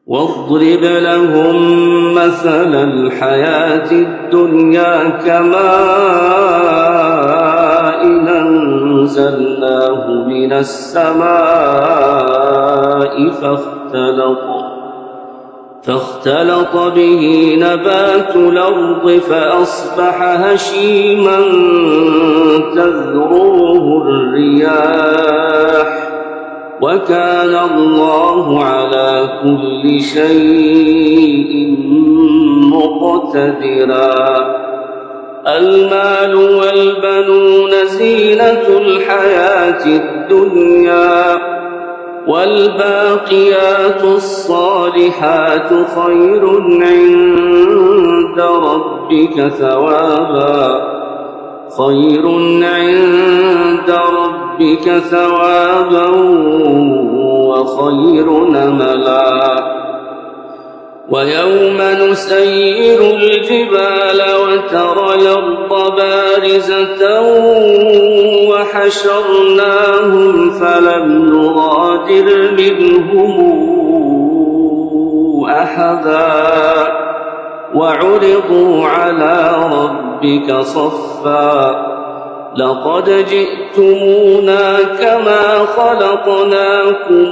واضرب لهم مثل الحياة الدنيا كماء أنزلناه من السماء فاختلط به نبات الأرض فأصبح هشيما تذروه الرياح وكان الله على كل شيء مقتدرا. المال والبنون زينة الحياة الدنيا والباقيات الصالحات خير عند ربك ثوابا وخير أملا. ويوم نسير الجبال وترى الأرض بارزة وحشرناهم فلم نغادر منهم أحدا وعرضوا على ربك صفا لقد جئتمونا كما خلقناكم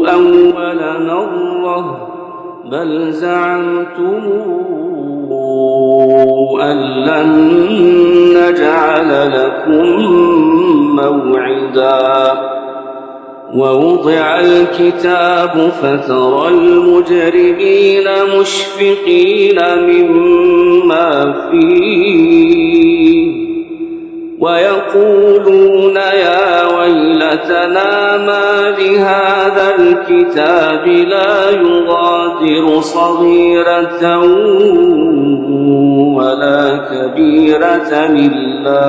أول مرة بل زعمتم أن لن نجعل لكم موعدا. ووضع الكتاب فترى المجرمين مشفقين مما فيه ويقولون يا ويلتنا ما لهذا الكتاب لا يغادر صغيرة ولا كبيرة إلا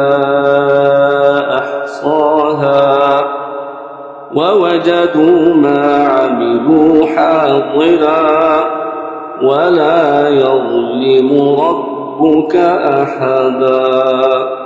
أحصاها ووجدوا ما عملوا حاضرا ولا يظلم ربك أحدا.